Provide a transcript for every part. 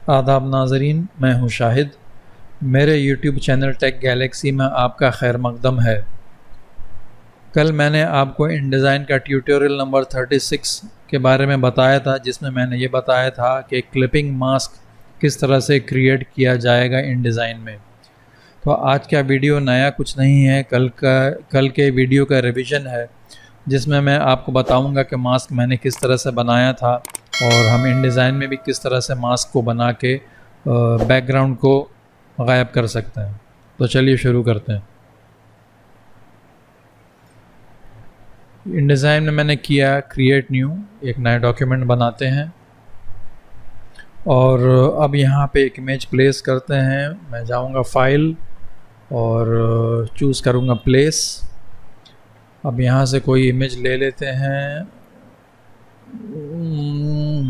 आदाब नाज़रीन, मैं हूं शाहिद। मेरे YouTube चैनल टेक गैलेक्सी में आपका खैर मकदम है। कल मैंने आपको InDesign का ट्यूटोरियल नंबर 36 के बारे में बताया था, जिसमें मैंने ये बताया था कि क्लिपिंग मास्क किस तरह से क्रिएट किया जाएगा InDesign में। तो आज का वीडियो नया कुछ नहीं है, कल के वीडियो का रिवीजन है, जिसमें मैं आपको बताऊंगा कि मास्क मैंने किस तरह से बनाया था और हम InDesign में भी किस तरह से मास्क को बना के बैकग्राउंड को गायब कर सकते हैं। तो चलिए शुरू करते हैं। InDesign में मैंने किया क्रिएट न्यू, एक नया डॉक्यूमेंट बनाते हैं और अब यहाँ पे एक इमेज प्लेस करते हैं। मैं जाऊँगा फाइल और चूज़ करूँगा प्लेस। अब यहाँ से कोई इमेज ले लेते हैं,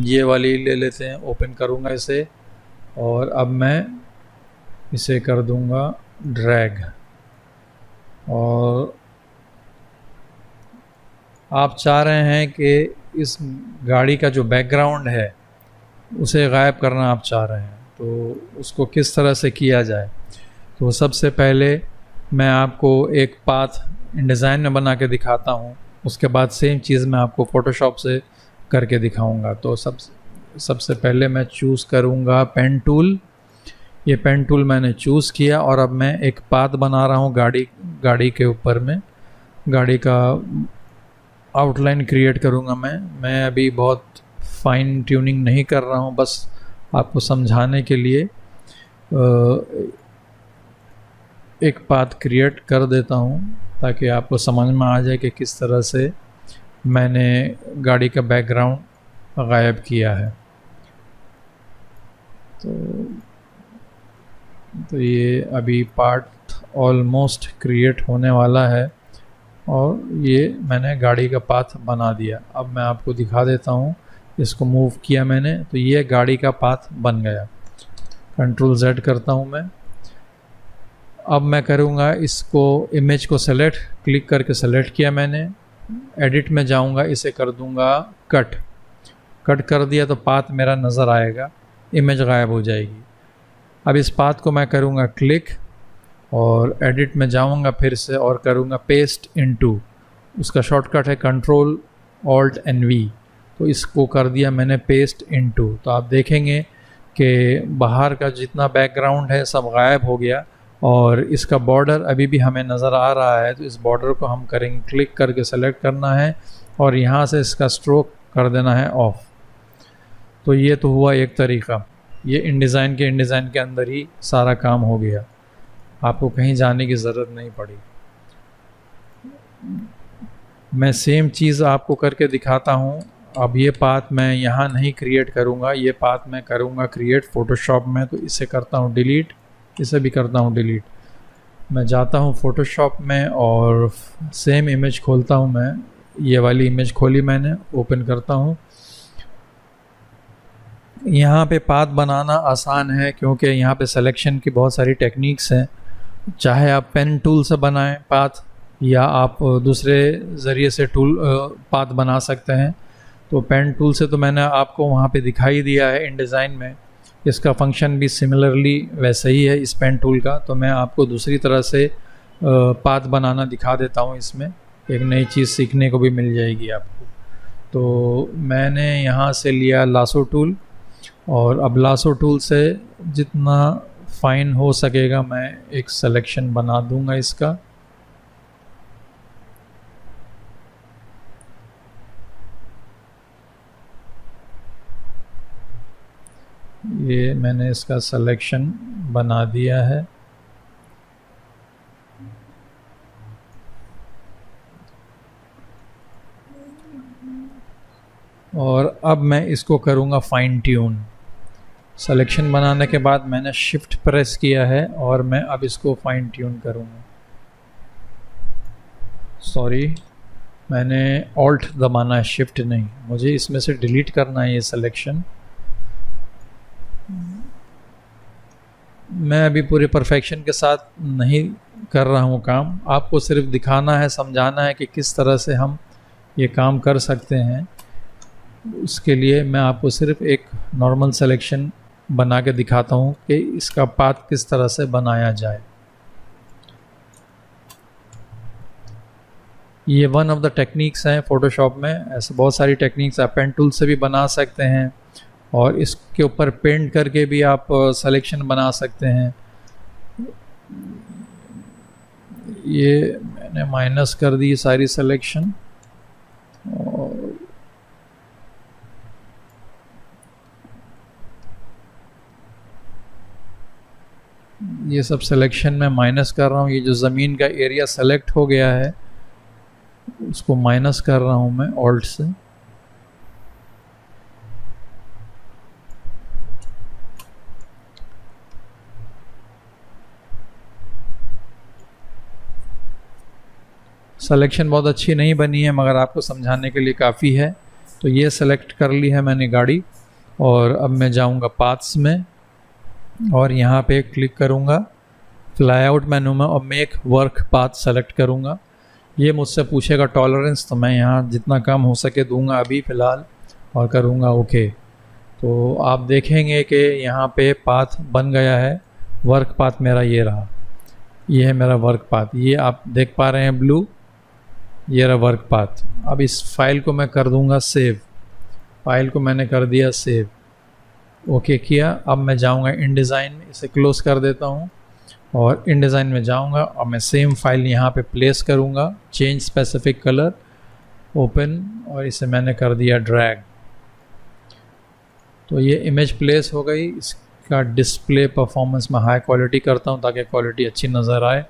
ये वाली ले लेते हैं। ओपन करूँगा इसे और अब मैं इसे कर दूँगा ड्रैग। और आप चाह रहे हैं कि इस गाड़ी का जो बैकग्राउंड है उसे गायब करना आप चाह रहे हैं, तो उसको किस तरह से किया जाए। तो सबसे पहले मैं आपको एक पाथ InDesign में बना के दिखाता हूँ, उसके बाद सेम चीज़ मैं आपको फ़ोटोशॉप से करके दिखाऊंगा। तो सबसे पहले मैं चूज़ करूँगा पेन टूल। ये पेन टूल मैंने चूज़ किया और अब मैं एक पाथ बना रहा हूँ गाड़ी के ऊपर में। गाड़ी का आउटलाइन क्रिएट करूँगा मैं अभी बहुत फाइन ट्यूनिंग नहीं कर रहा हूँ, बस आपको समझाने के लिए एक पाथ क्रिएट कर देता हूँ ताकि आपको समझ में आ जाए कि किस तरह से मैंने गाड़ी का बैकग्राउंड गायब किया है। तो ये अभी पार्ट ऑलमोस्ट क्रिएट होने वाला है और ये मैंने गाड़ी का पाथ बना दिया। अब मैं आपको दिखा देता हूँ, इसको मूव किया मैंने तो ये गाड़ी का पाथ बन गया। Ctrl Z करता हूँ मैं। अब मैं करूँगा इसको, इमेज को सेलेक्ट, क्लिक करके सेलेक्ट किया मैंने। एडिट में जाऊँगा, इसे कर दूँगा कट कर दिया तो पाथ मेरा नज़र आएगा, इमेज गायब हो जाएगी। अब इस पाथ को मैं करूँगा क्लिक और एडिट में जाऊँगा फिर से और करूँगा पेस्ट इनटू। उसका शॉर्टकट है Ctrl Alt V। तो इसको कर दिया मैंने पेस्ट इनटू। तो आप देखेंगे कि बाहर का जितना बैकग्राउंड है सब गायब हो गया और इसका बॉर्डर अभी भी हमें नज़र आ रहा है। तो इस बॉर्डर को हम करेंगे, क्लिक करके सेलेक्ट करना है और यहाँ से इसका स्ट्रोक कर देना है ऑफ। तो ये तो हुआ एक तरीका। ये InDesign के अंदर ही सारा काम हो गया, आपको कहीं जाने की ज़रूरत नहीं पड़ी। मैं सेम चीज़ आपको करके दिखाता हूँ। अब ये पाथ मैं यहाँ नहीं क्रिएट करूँगा, ये पाथ मैं करूँगा क्रिएट फ़ोटोशॉप में। तो इसे करता हूँ डिलीट, इसे भी करता हूँ डिलीट। मैं जाता हूँ फ़ोटोशॉप में और सेम इमेज खोलता हूँ मैं। ये वाली इमेज खोली मैंने, ओपन करता हूँ। यहाँ पे पाथ बनाना आसान है क्योंकि यहाँ पे सिलेक्शन की बहुत सारी टेक्निक्स हैं। चाहे आप पेन टूल से बनाएं पाथ या आप दूसरे ज़रिए से पाथ बना सकते हैं। तो पेन टूल से तो मैंने आपको वहाँ पे दिखाई दिया है InDesign में, इसका फंक्शन भी सिमिलरली वैसे ही है इस पेन टूल का। तो मैं आपको दूसरी तरह से पाथ बनाना दिखा देता हूँ, इसमें एक नई चीज़ सीखने को भी मिल जाएगी आपको। तो मैंने यहाँ से लिया लासो टूल और अब लासो टूल से जितना फाइन हो सकेगा मैं एक सिलेक्शन बना दूंगा इसका। ये मैंने इसका सिलेक्शन बना दिया है। और अब मैं इसको करूँगा फाइन ट्यून। सिलेक्शन बनाने के बाद मैंने शिफ्ट प्रेस किया है और मैं अब इसको फाइन ट्यून करूँगा। सॉरी, मैंने ऑल्ट दबाना है, शिफ्ट नहीं। मुझे इसमें से डिलीट करना है ये सिलेक्शन। मैं अभी पूरे परफेक्शन के साथ नहीं कर रहा हूँ काम, आपको सिर्फ दिखाना है, समझाना है कि किस तरह से हम ये काम कर सकते हैं। उसके लिए मैं आपको सिर्फ एक नॉर्मल सिलेक्शन बना के दिखाता हूँ कि इसका पाथ किस तरह से बनाया जाए। ये वन ऑफ द टेक्निक्स हैं फ़ोटोशॉप में। ऐसे बहुत सारी टेक्निक्स आप पेन टूल से भी बना सकते हैं और इसके ऊपर पेंट करके भी आप सिलेक्शन बना सकते हैं। ये मैंने माइनस कर दी सारी सिलेक्शन और ये सब सिलेक्शन में माइनस कर रहा हूँ। ये जो ज़मीन का एरिया सेलेक्ट हो गया है उसको माइनस कर रहा हूँ मैं ऑल्ट से। सिलेक्शन बहुत अच्छी नहीं बनी है मगर आपको समझाने के लिए काफ़ी है। तो ये सेलेक्ट कर ली है मैंने गाड़ी और अब मैं जाऊंगा पाथ्स में और यहाँ पे क्लिक करूँगा फ्लाई आउट मेनू में और मेक वर्क पाथ सेलेक्ट करूँगा। ये मुझसे पूछेगा टॉलरेंस, तो मैं यहाँ जितना कम हो सके दूंगा अभी फ़िलहाल और करूँगा ओके। तो आप देखेंगे कि यहाँ पे पाथ बन गया है। वर्क पाथ मेरा ये रहा, ये है मेरा वर्क पाथ। ये आप देख पा रहे हैं ब्लू, ये रहा वर्क पाथ। अब इस फाइल को मैं कर दूंगा सेव। फाइल को मैंने कर दिया सेव, ओके किया। अब मैं जाऊंगा इन डिज़ाइन में, इसे क्लोज कर देता हूँ और इन डिज़ाइन में जाऊंगा और मैं सेम फाइल यहाँ पे प्लेस करूँगा। चेंज स्पेसिफिक कलर, ओपन, और इसे मैंने कर दिया ड्रैग। तो ये इमेज प्लेस हो गई। इसका डिस्प्ले परफॉर्मेंस में हाई क्वालिटी करता हूँ ताकि क्वालिटी अच्छी नज़र आए।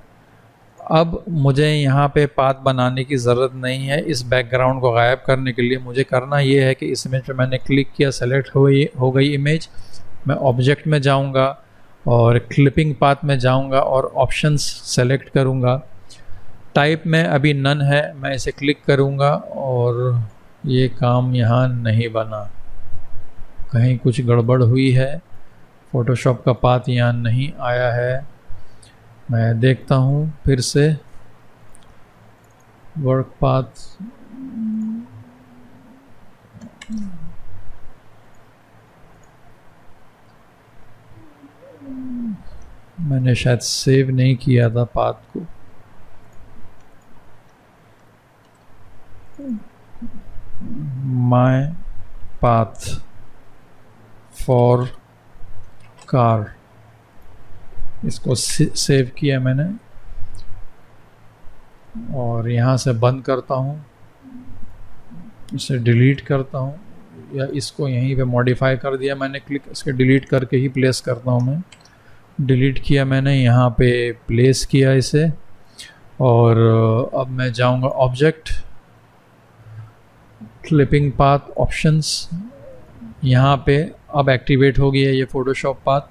अब मुझे यहाँ पे पाथ बनाने की ज़रूरत नहीं है। इस बैकग्राउंड को गायब करने के लिए मुझे करना ये है कि इस इमेज पे मैंने क्लिक किया, सेलेक्ट हो गई इमेज। मैं ऑब्जेक्ट में जाऊँगा और क्लिपिंग पाथ में जाऊँगा और ऑप्शंस सेलेक्ट करूँगा। टाइप में अभी नन है, मैं इसे क्लिक करूँगा और ये काम यहाँ नहीं बना, कहीं कुछ गड़बड़ हुई है। फ़ोटोशॉप का पाथ यहाँ नहीं आया है। मैं देखता हूँ फिर से वर्क पाथ। मैंने शायद सेव नहीं किया था पाथ को। माय पाथ फॉर कार, इसको सेव किया मैंने और यहाँ से बंद करता हूँ, इसे डिलीट करता हूँ, या इसको यहीं पे मॉडिफाई कर दिया मैंने। क्लिक इसके डिलीट करके ही प्लेस करता हूँ मैं। डिलीट किया मैंने, यहाँ पे प्लेस किया इसे और अब मैं जाऊँगा ऑब्जेक्ट, क्लिपिंग पाथ, ऑप्शंस। यहाँ पे अब एक्टिवेट हो गया ये फ़ोटोशॉप पाथ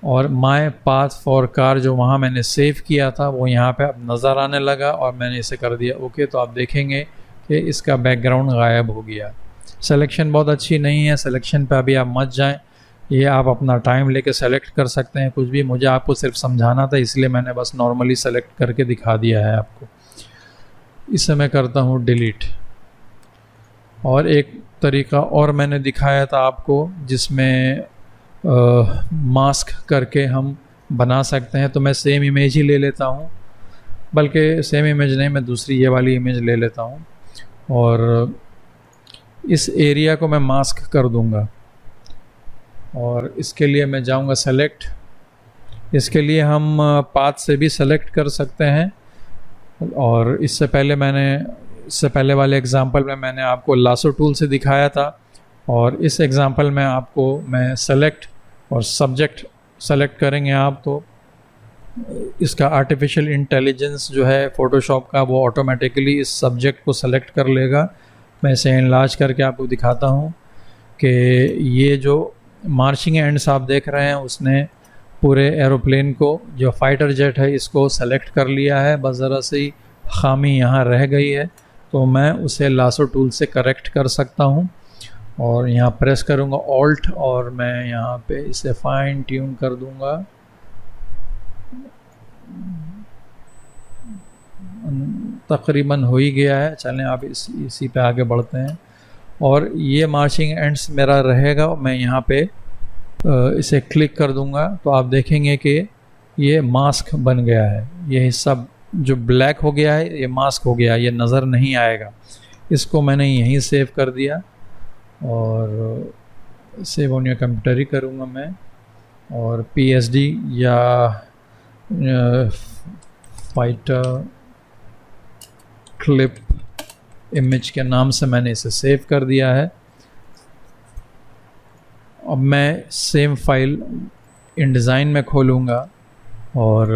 और माय पाथ फॉर कार जो वहाँ मैंने सेव किया था वो यहाँ पे अब नज़र आने लगा और मैंने इसे कर दिया ओके। तो आप देखेंगे कि इसका बैकग्राउंड गायब हो गया। सिलेक्शन बहुत अच्छी नहीं है, सिलेक्शन पे अभी आप मत जाएं। ये आप अपना टाइम लेके सेलेक्ट कर सकते हैं कुछ भी। मुझे आपको सिर्फ समझाना था इसलिए मैंने बस नॉर्मली सेलेक्ट करके दिखा दिया है आपको। इसे मैं करता हूँ डिलीट। और एक तरीका और मैंने दिखाया था आपको जिसमें मास्क करके हम बना सकते हैं। तो मैं सेम इमेज ही ले लेता हूँ, बल्कि सेम इमेज नहीं, मैं दूसरी ये वाली इमेज ले लेता हूँ और इस एरिया को मैं मास्क कर दूँगा। और इसके लिए मैं जाऊँगा सेलेक्ट। इसके लिए हम पाथ से भी सेलेक्ट कर सकते हैं और इससे पहले वाले एग्जांपल में मैंने आपको लासो टूल से दिखाया था और इस एग्जांपल में आपको मैं सेलेक्ट और सब्जेक्ट सेलेक्ट करेंगे आप। तो इसका आर्टिफिशियल इंटेलिजेंस जो है फ़ोटोशॉप का वो ऑटोमेटिकली इस सब्जेक्ट को सेलेक्ट कर लेगा। मैं इसे एनलार्ज करके आपको दिखाता हूँ कि ये जो मार्चिंग एंड्स आप देख रहे हैं उसने पूरे एरोप्लेन को, जो फाइटर जेट है, इसको सेलेक्ट कर लिया है। बस ज़रा सी खामी यहाँ रह गई है तो मैं उसे लासो टूल से करेक्ट कर सकता हूँ और यहाँ प्रेस करूँगा ऑल्ट और मैं यहाँ पे इसे फाइन ट्यून कर दूँगा। तकरीबन हो ही गया है। चलें आप इसी पे आगे बढ़ते हैं और ये मार्चिंग एंड्स मेरा रहेगा। मैं यहाँ पे इसे क्लिक कर दूंगा तो आप देखेंगे कि ये मास्क बन गया है। ये हिस्सा जो ब्लैक हो गया है ये मास्क हो गया, ये नज़र नहीं आएगा। इसको मैंने यहीं सेव कर दिया और सेव ऑन योर कंप्यूटर ही करूँगा मैं, और PSD या फाइटर क्लिप इमेज के नाम से मैंने इसे सेव कर दिया है। अब मैं सेम फाइल InDesign में खोलूँगा और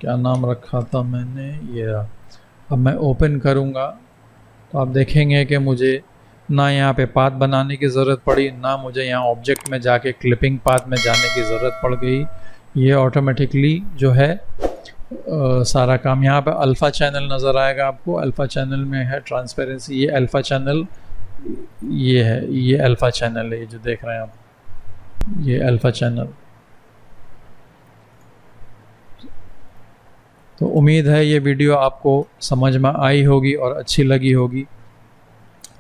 क्या नाम रखा था मैंने, ये अब मैं ओपन करूँगा तो आप देखेंगे कि मुझे ना यहाँ पे पाथ बनाने की ज़रूरत पड़ी, ना मुझे यहाँ ऑब्जेक्ट में जाके क्लिपिंग पाथ में जाने की ज़रूरत पड़ गई। ये ऑटोमेटिकली जो है सारा काम, यहाँ पे अल्फ़ा चैनल नज़र आएगा आपको। अल्फ़ा चैनल में है ट्रांसपेरेंसी, ये अल्फ़ा चैनल ये है, ये अल्फ़ा चैनल है, ये जो देख रहे हैं आप, ये अल्फ़ा चैनल। तो उम्मीद है ये वीडियो आपको समझ में आई होगी और अच्छी लगी होगी।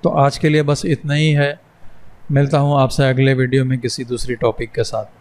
तो आज के लिए बस इतना ही है। मिलता हूँ आपसे अगले वीडियो में किसी दूसरी टॉपिक के साथ।